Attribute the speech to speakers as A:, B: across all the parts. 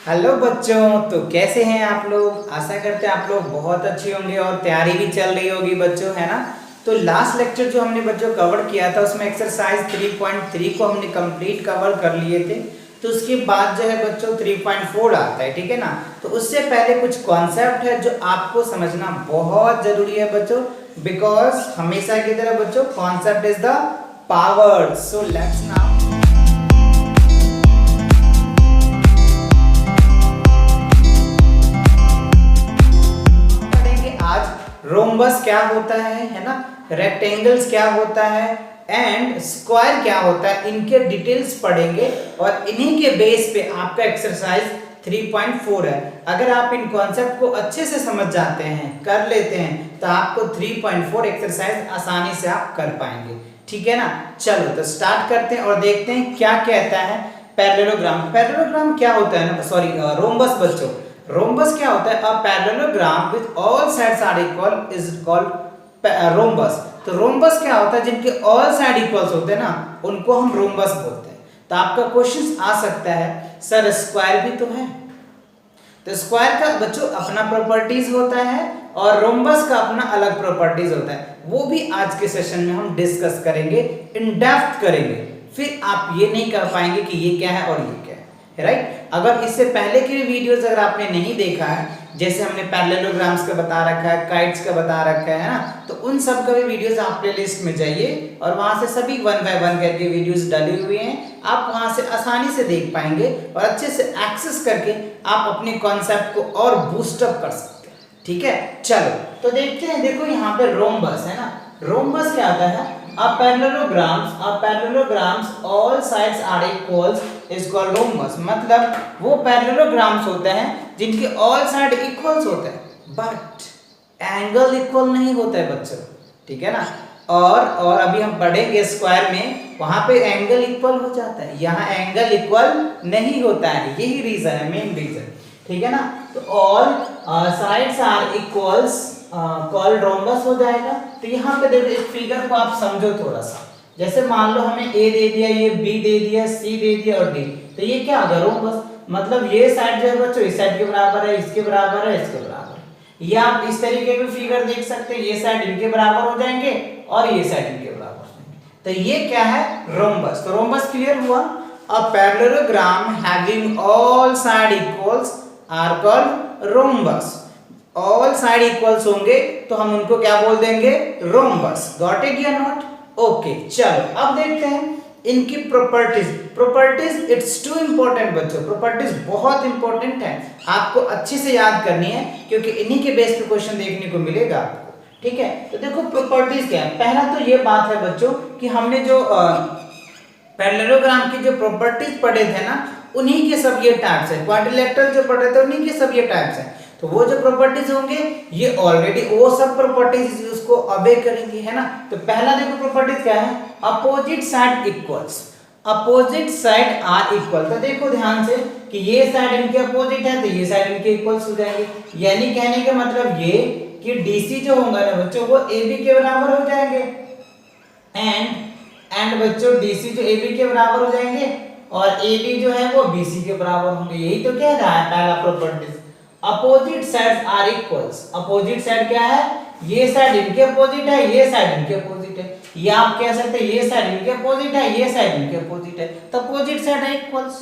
A: Hello बच्चों, तो कैसे हैं आप लोग। आशा करते हैं आप लोग बहुत अच्छे होंगे और तैयारी भी चल रही होगी बच्चों, है ना। तो लास्ट लेक्चर जो हमने बच्चों कवर किया था उसमें एक्सरसाइज 3.3 को हमने कंप्लीट कवर कर लिए थे। तो उसके बाद जो है बच्चों 3.4 आता है, ठीक है ना। तो उससे पहले कुछ कॉन्सेप्ट है जो आपको समझना बहुत जरूरी है बच्चों, बिकॉज हमेशा की तरह बच्चों concept is the power. So let's now rhombus क्या होता है ना, रेक्टेंगल्स क्या होता है एंड स्क्वायर क्या होता है, इनके डिटेल्स पढ़ेंगे और इन्हीं के बेस पे आपका एक्सरसाइज 3.4 है। अगर आप इन कॉन्सेप्ट को अच्छे से समझ जाते हैं, कर लेते हैं, तो आपको 3.4 एक्सरसाइज आसानी से आप कर पाएंगे, ठीक है ना। चलो तो स्टार्ट करते हैं और देखते हैं क्या कहता है पैरेललोग्राम। पैरेललोग्राम क्या होता है ना, सॉरी रोम्बस बच्चों। रोम्बस क्या होता है, a parallelogram with all sides are equal is called rhombus. तो रोम्बस क्या होता है, जिनके ऑल साइड इक्वल्स होते हैं ना, उनको हम रोम्बस बोलते हैं। तो आपका क्वेश्चन आ सकता है सर स्क्वायर भी तो है। तो स्क्वायर का बच्चों अपना प्रॉपर्टीज होता है और रोम्बस का अपना अलग प्रॉपर्टीज होता है, वो भी आज के सेशन में हम डिस्कस करेंगे, इन डेप्थ करेंगे। फिर आप ये नहीं कर पाएंगे कि ये क्या है और ये क्या है, राइट। अगर इससे पहले की वीडियोस अगर आपने नहीं देखा है, जैसे हमने पैरेललोग्राम्स का बता रखा है, काइट्स का बता रखा है ना, तो उन सब का भी वीडियोस आप प्लेलिस्ट में जाइए और वहां से सभी 1 बाय 1 करके वीडियोस डले हुए हैं, आप वहां से आसानी से देख पाएंगे और अच्छे से एक्सेस करके आप अपने कॉन्सेप्ट को और बूस्टअप कर सकते हैं, ठीक है। चलो तो देखते हैं, देखो यहाँ पे रोम्बस है ना। रोम्बस क्या होता है, parallelograms all sides are equals is called rhombus. मतलब वो पैरेललोग्राम्स होते हैं जिनके ऑल साइड इक्वल्स होते हैं बट एंगल इक्वल नहीं होता है बच्चों, ठीक है ना। और अभी हम पढ़ेंगे स्क्वायर में, वहां पे एंगल इक्वल हो जाता है, यहाँ एंगल इक्वल नहीं होता है, यही रीजन है, मेन रीजन, ठीक है ना। तो all sides are equals called rhombus हो जाएगा। तो यहाँ पे देखो इस फिगर को आप समझो थोड़ा सा। जैसे मान लो हमें ए दे दिया, ये बी दे दिया, सी दे दिया और डी, तो ये क्या होगा रोम्बस। मतलब ये साइड जो है बच्चों इस साइड के बराबर है, इसके बराबर है, इसके बराबर है। ये आप इस तरीके के फिगर देख सकते हैं, ये साइड इनके बराबर हो जाएंगे और ये साइड इनके बराबर हो जाएंगे। तो ये क्या है रोम्बस। तो रोम्बस क्लियर हुआ। A parallelogram having all side equals are called rhombus. All side equals होंगे तो हम उनको क्या बोल देंगे, रोम्बस। गॉट इट या नॉट? ओके चलो अब देखते हैं इनकी प्रॉपर्टीज इट्स टू इंपॉर्टेंट बच्चों, प्रॉपर्टीज बहुत इंपॉर्टेंट है, आपको अच्छे से याद करनी है क्योंकि इन्हीं के बेस पे क्वेश्चन देखने को मिलेगा आपको, ठीक है। तो देखो प्रॉपर्टीज क्या है। पहला तो ये बात है बच्चों कि हमने जो पैरेललोग्राम की जो प्रॉपर्टीज पढ़े थे ना, उन्हीं के सब ये टाइप्स है। क्वाड्रिलेटरल जो पढ़े थे उन्हीं के सब ये टाइप्स है। तो वो जो प्रॉपर्टीज होंगे ये ऑलरेडी वो सब प्रॉपर्टीज उसको अबे करेंगे, है ना। तो पहला देखो प्रॉपर्टीज क्या है, opposite side equals. Opposite side are equal. तो देखो ध्यान से कि ये साइड इनके अपोजिट है तो ये साइड इनके इक्वल्स हो जाएंगे। यानी कहने का मतलब ये कि डीसी जो होगा ना बच्चों वो एबी के बराबर हो जाएंगे एंड बच्चों डीसी जो एबी के बराबर हो जाएंगे और एबी जो है वो बीसी के बराबर होंगे। यही तो कह रहा है पहला properties, opposite sides are equals. Opposite side क्या है, ये साइड इनके अपोजिट है, ये साइड इनके अपोजिट है, या आप कह सकते हैं ये साइड इनके अपोजिट है, ये साइड इनके अपोजिट है, तो अपोजिट साइड है इक्वल्स।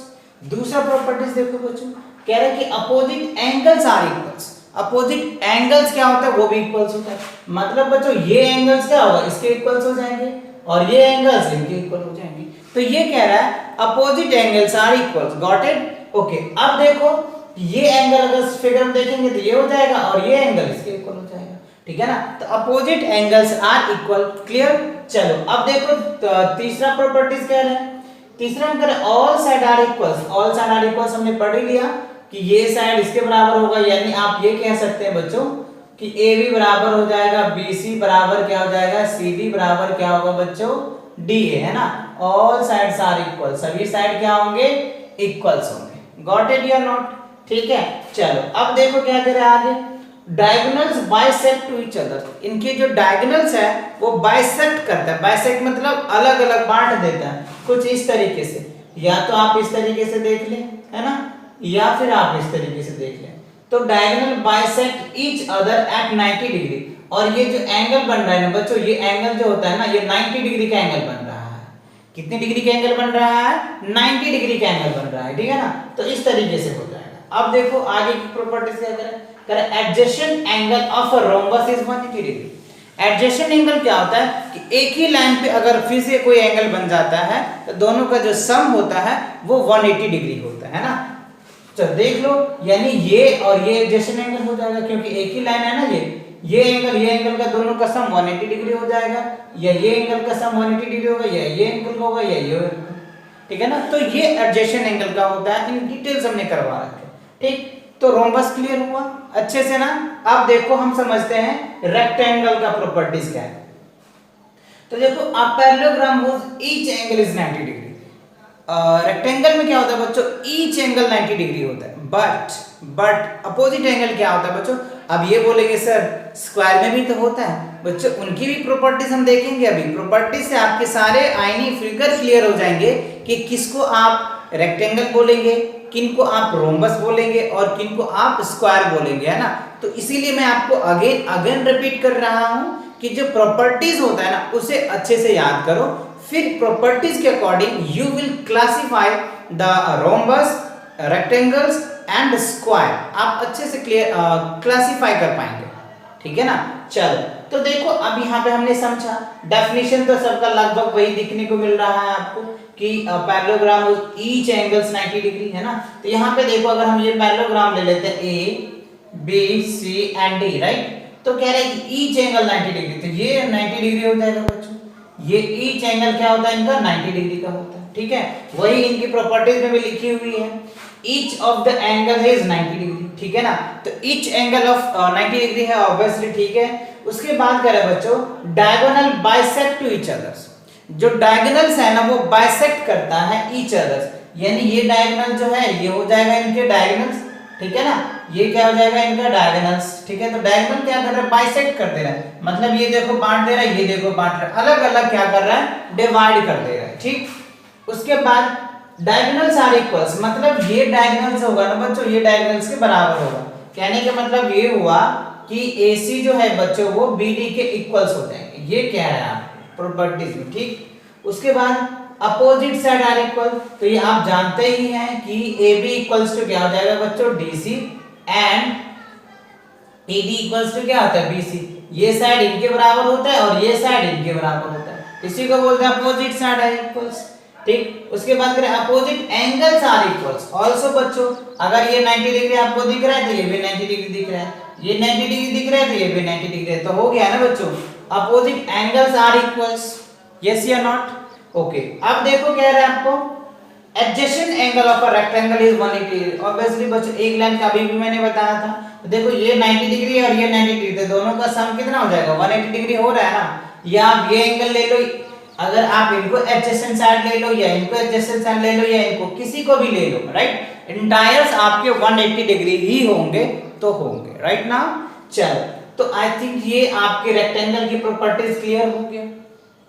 A: दूसरा प्रॉपर्टीज देखो बच्चों, कह रहे हैं कि opposite angles are equals. Opposite angles क्या होता है, वो भी इक्वल्स होता है। मतलब बच्चों ये एंगल्स क्या होगा, इसके इक्वल्स हो जाएंगे और ये एंगल्स इनके इक्वल हो जाएंगे। तो ये कह रहा है opposite angles are equals. Got it? Okay अब देखो ये एंगल अगर फिगर में देखेंगे तो ये हो जाएगा और ये एंगल इसके इक्वल हो जाएगा, ठीक है ना। तो opposite angles are equal. Clear? चलो अब देखो तीसरा प्रॉपर्टीज क्या है। तीसरा हम करें all side are equals. All side are equals हमने पढ़ ही लिया कि ये साइड इसके बराबर होगा, यानी आप ये कह सकते हैं बच्चों कि AB बराबर हो जाएगा BC बराबर क्या हो जाएगा CD बराबर क्या होगा बच्चों DA, है ना। ऑल साइड्स आर इक्वल, सभी साइड क्या होंगे, इक्वल्स होंगे। गॉट इट या नॉट? ठीक है। चलो अब देखो क्या करें आगे, diagonals bisect to each other. इनके जो डायगोनल्स है वो बाइसेक्ट करता है। बाइसेक्ट मतलब अलग अलग बांट देता है कुछ इस तरीके से, या तो आप इस तरीके से देख लें, है ना, या फिर आप इस तरीके से देख लें, तो diagonal bisect each other at 90 degree, और ये जो एंगल बन रहा है ना बच्चों, ये एंगल जो होता है ना, ये 90 डिग्री का एंगल बन रहा है। कितनी डिग्री का एंगल बन रहा है? 90 डिग्री का एंगल बन रहा है, ठीक है ना। तो इस तरीके से हो जाएगा। अब देखो आगे की प्रॉपर्टीज क्या करें, adjacent angle of a rhombus is 180 degree. Adjacent angle क्या होता है कि एक ही लाइन पे अगर फिर से कोई एंगल बन जाता है तो दोनों का जो सम होता है वो 180 डिग्री होता है ना। चल देख लो, यानी ये और ये एडजेसेंट एंगल हो जाएगा, क्योंकि एक ही लाइन है ना, ये एंगल का दोनों का सम 180 डिग्री हो जाएगा, या ये एंगल का सम 180 डिग्री होगा, या ये एंगल होगा, या ये, ठीक है ना। तो ये एडजेसेंट एंगल का होता है, इन डिटेल्स हमने करवा रखे, ठीक। तो रोम्बस क्लियर हुआ अच्छे से ना। अब देखो हम समझते हैं रेक्टेंगल का प्रॉपर्टीज क्या है। तो देखो a parallelogram whose each angle is 90 degree. Rectangle में क्या होता है बच्चों, ईच एंगल 90 डिग्री होता है, बट अपोजिट एंगल क्या होता है बच्चों। अब ये बोलेंगे सर स्क्वायर में भी तो होता है बच्चों, उनकी भी प्रॉपर्टीज हम देखेंगे अभी। प्रॉपर्टीज से आपके सारे आईनी फिगर क्लियर हो जाएंगे कि किसको आप रेक्टेंगल बोलेंगे, किनको आप रोम्बस बोलेंगे और किनको आप स्क्वायर बोलेंगे, है ना। तो इसीलिए मैं आपको अगेन रिपीट कर रहा हूं कि जो प्रॉपर्टीज होता है ना उसे अच्छे से याद करो, फिर प्रॉपर्टीज के according you will classify the rhombus, rectangles and square. आप अच्छे से क्लासिफाई कर पाएंगे, ठीक है ना। चलो तो देखो अब यहाँ पे हमने समझा, डेफिनेशन तो सबका लगभग वही दिखने को मिल रहा है आपको कि पैरेललोग्राम ईच एंगल्स 90 डिग्री, है ना। तो यहाँ पे देखो अगर हम ये पैरेललोग्राम ले लेते हैं A B C and D, right. तो कह रहे हैं कि ईच एंगल 90 डिग्री, तो ये 90 डिग्री हो जाएगा बच्चों। ये ईच एंगल क्या होता है इनका, 90 डिग्री का होता है, ठीक है। वही इनकी प्रॉपर्टीज में भी लिखी हुई है, each of the angle is 90 degree, ठीक है ना। तो ईच एंगल ऑफ 90 डिग्री है ऑब्वियसली, ठीक है। उसके बाद कह रहे हैं बच्चों diagonal bisect to each others. जो डायगोनल्स है ना वो बाइसेक्ट करता है ईच अदर्स, यानी ये डायगोनल जो है ये हो जाएगा इनके डायगोनल्स, ठीक है ना। ये क्या हो जाएगा इनका डायगोनल्स, ठीक है। तो डायगोनल क्या कर रहा है, बाइसेक्ट कर दे रहा है, मतलब ये देखो बांट दे रहा है, ये देखो बांट रहा है, अलग अलग क्या कर रहा है, डिवाइड कर दे रहा है, ठीक। उसके बाद डायगोनल्स आर इक्वल्स, मतलब ये डायगोनल्स होगा ना बच्चों, ये डायगोनल्स के बराबर होगा। कहने का मतलब ये हुआ कि AC जो है बच्चों वो BD के इक्वल्स हो जाएंगे, ये कह रहा है आप प्रॉपर्टीज में, ठीक। उसके बाद अपोजिट साइड आर इक्वल, तो ये आप जानते ही हैं कि AB इक्वल्स टू क्या हो जाएगा बच्चों, DC and AD equals to क्या होता है, BC। ये साइड इनके बराबर होता है और ये साइड इनके बराबर होता है, इसी को बोलते हैं अपोजिट साइड आर इक्वल्स, ठीक। उसके बाद करें opposite angles are equals also बच्चों, अगर ये 90 डिग्री आपको दिख रहा है तो ये भी 90 डिग्री दिख रहा है, ये 90 डिग्री दिख रहा है तो ये भी 90 डिग्री है, तो हो गया ना बच्चों opposite angles are equals, yes या नॉट। ओके अब देखो कह रहा है आपको adjacent angle of a rectangle is 180। Obviously बच्चों एक लाइन का अभी भी मैंने बताया था, तो देखो ये 90 डिग्री और ये 90 डिग्री, तो दोनों का सम कितना हो जाएगा, 180 डिग्री हो रहा है ना। या आप ये एंगल ले लो, अगर आप इनको एडजेसेंट साइड ले लो या इनको एडजेसेंट साइड ले लो या इनको किसी को भी ले लो, राइट, इंटायर्स आपके 180 डिग्री ही होंगे तो होंगे, राइट ना। चलो तो आई थिंक ये आपके रेक्टेंगल की प्रॉपर्टीज क्लियर हो गया,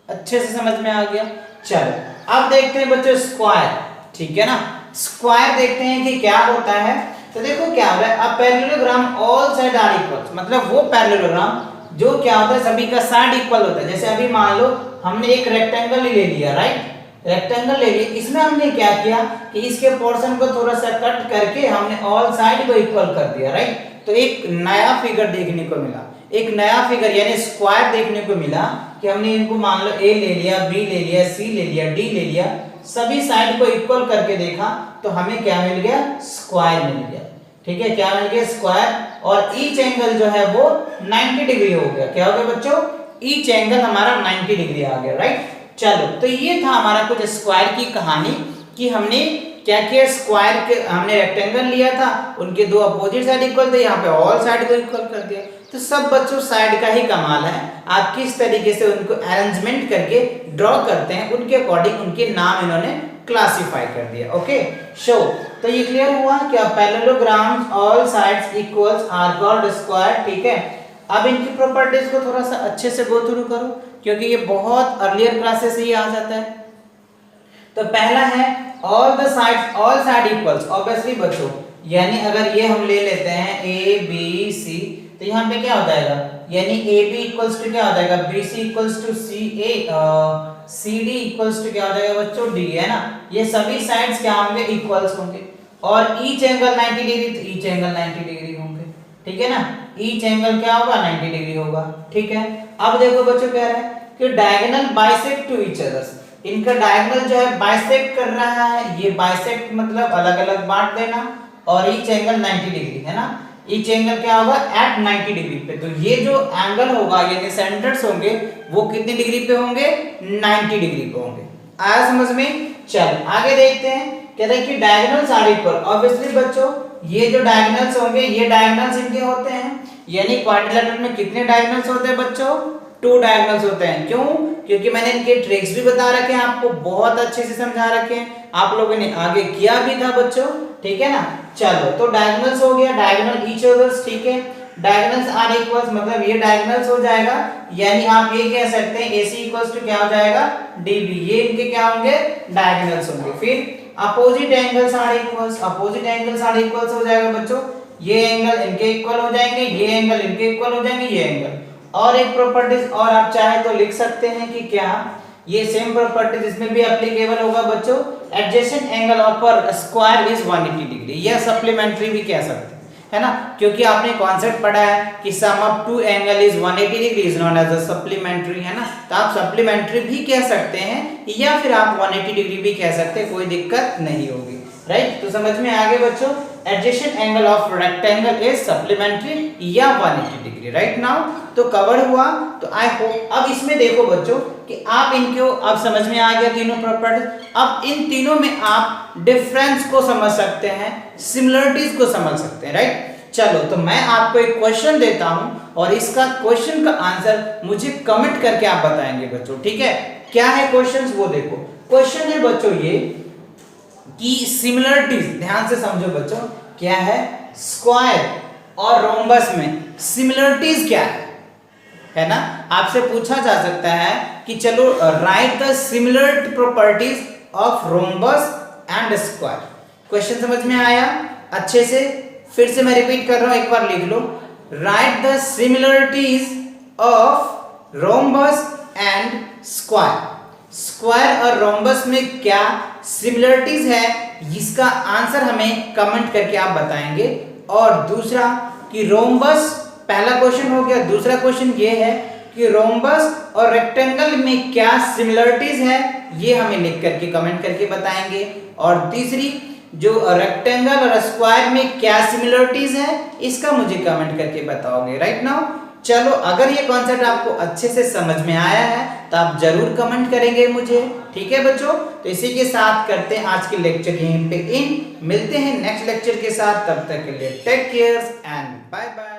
A: अच्छे से समझ में आ गया। चलो अब देखते हैं बच्चों स्क्वायर, ठीक है ना। स्क्वायर देखते हैं कि क्या होता है। तो देखो क्या हो रहा है, a parallelogram all side are equal, मतलब वो पैरेललोग्राम जो क्या होता है सभी का साइड इक्वल होता है। जैसे अभी मान लो हमने एक रेक्टेंगल ही ले लिया, राइट, रेक्टेंगल ले लिया, इसमें हमने क्या किया कि इसके पोर्शन को थोड़ा सा कट करके हमने ऑल साइड को इक्वल कर दिया, राइट। तो एक नया फिगर देखने को मिला, एक नया फिगर यानी स्क्वायर देखने को मिला कि हमने इनको मान लो A ले लिया, B ले लिया, C ले लिया, D ले लिया, सभी साइड को इक्वल करके देखा तो हमें क्या मिल गया, स्क्वायर मिल गया, ठीक है। क्या मिल गया, स्क्वायर। और ईच एंगल जो है वो 90 डिग्री हो गया। क्या हो गया बच्चों, ईच एंगल हमारा 90 डिग्री आ गया, राइट। चलो तो ये था हमारा कुछ स्क्वायर की कहानी कि हमने क्या किया, स्क्वायर के हमने रेक्टेंगल लिया था, उनके दो अपोजिट साइड इक्वल थे, यहाँ पे ऑल साइड को इक्वल कर दिया। तो सब बच्चों साइड का ही कमाल है, आप किस तरीके से उनको अरेंजमेंट करके ड्रॉ करते हैं, उनके अकॉर्डिंग उनके नाम इन्होंने क्लासिफाई कर दिया। ओके शो, तो ये क्लियर हुआ कि parallelograms all sides equals are called square, ठीक है। अब इनकी प्रॉपर्टीज को थोड़ा सा अच्छे से गो थ्रू करो क्योंकि ये बहुत अर्लियर क्लासेस से ही आ जाता है। तो पहला है ऑल साइड इक्वल्स, ऑब्वियसली बच्चों, यानी अगर ये हम ले लेते हैं ए बी सी, तो यहाँ पे क्या हो जाएगा, यानी ए बी इक्वल्स टू क्या हो जाएगा, B C equals to C A, C D equals to क्या हो जाएगा बच्चों, डी, है ना। ये सभी साइड्स क्या होंगे, इक्वल्स होंगे, और ईच एंगल 90 डिग्री, तो ईच एंगल 90 डिग्री होंगे, ठीक है ना। ईच एंगल क्या होगा, 90 डिग्री होगा, ठीक है। अब देखो बच्चों कह रहा है कि diagonal bisect to each others, इनका डायगोनल जो है बाइसेक्ट कर रहा है, ये बाइसेक्ट मतलब अलग अलग बांट देना, और ईच एंगल 90 डिग्री, है ना। ईच एंगल क्या होगा, एट 90 डिग्री पे, तो ये जो एंगल होगा यानी सेंटर्स होंगे वो कितनी डिग्री पे होंगे, 90 डिग्री पे होंगे। आया समझ में। चल आगे देखते हैं, कहते हैं कि डायगोनल्स आर इक्वल, ऑब्वियसली बच्चों ये जो डायगोनल्स होंगे ये डायगोनल्स इनके होते हैं, यानी क्वाड्रिलेटरल में कितने डायगोनल्स होते हैं बच्चों, 2 डायगोनल्स होते हैं। क्यों, क्योंकि मैंने इनके ट्रिक्स भी बता रखे हैं आपको, बहुत अच्छे से समझा रखे हैं, आप लोगों ने आगे किया भी था बच्चों, ठीक है ना। चलो तो डायगोनल्स हो गया, डायगोनल ईच अदर्स, ठीक है। डायगोनल्स आर इक्वल्स मतलब ये डायगोनल्स हो जाएगा, यानी आप ये कह सकते हैं AC इक्वल्स टू क्या हो जाएगा, DB, ये इनके क्या होंगे, डायगोनल्स होंगे। फिर opposite angles are equals, opposite angles are equals हो जाएगा बच्चों, ये एंगल इनके इक्वल हो जाएंगे, ये एंगल इनके इक्वल हो जाएंगे, ये एंगल। और एक प्रॉपर्टीज और आप चाहे तो लिख सकते हैं कि क्या, ये सेम प्रॉपर्टीज इसमें भी एप्लीकेबल होगा बच्चों, adjacent angle of a square is 180 degree, या सप्लीमेंट्री भी कह सकते हैं, है ना, क्योंकि आपने कॉन्सेप्ट पढ़ा है कि sum of 2 angle is 180 degree is known as a supplementary, है ना। तो आप सप्लीमेंट्री भी कह सकते हैं या फिर आप 180 डिग्री भी कह सकते हैं, कोई दिक्कत नहीं होगी, राइट। तो समझ में आ गए बच्चों, adjacent angle of rectangle is supplementary या 180 डिग्री, राइट। नाउ तो कवर हुआ, तो आई होप अब इसमें देखो बच्चों कि आप इनको अब समझ में आ गया तीनों प्रॉपर्टीज। अब इन तीनों में आप डिफरेंस को समझ सकते हैं, सिमिलरिटीज को समझ सकते हैं, राइट। चलो तो मैं आपको एक क्वेश्चन देता हूं और इसका क्वेश्चन का आंसर मुझे कमेंट करके आप बताएंगे बच्चों, ठीक है। क्या है क्वेश्चन, वो देखो। क्वेश्चन है बच्चों ये कि सिमिलरिटीज, ध्यान से समझो बच्चों, क्या है, स्क्वायर और रोम्बस में सिमिलरिटीज क्या है ना। आपसे पूछा जा सकता है कि चलो right the similar properties of rhombus and square. Question समझ में आया अच्छे से, फिर से मैं रिपीट कर रहा हूं, एक बार लिख लो, write the similarities of rhombus and square. Square और रोम्बस में क्या सिमिलरिटीज है, इसका आंसर हमें कमेंट करके आप बताएंगे। और दूसरा कि रोम्बस, पहला क्वेश्चन हो गया, दूसरा क्वेश्चन ये है कि रोम्बस और रेक्टेंगल में क्या सिमिलरिटीज है, ये हमें लिख करके कमेंट करके बताएंगे। और तीसरी जो रेक्टेंगल और स्क्वायर में क्या सिमिलरिटीज है, इसका मुझे कमेंट करके बताओगे, राइट। नाउ चलो अगर ये कॉन्सेप्ट आपको अच्छे से समझ में आया है तो आप जरूर कमेंट करेंगे मुझे, ठीक है बच्चों। तो इसी के साथ करते हैं आज के लेक्चर यहीं पे इन, मिलते हैं नेक्स्ट लेक्चर के साथ, तब तक के लिए take care and bye bye.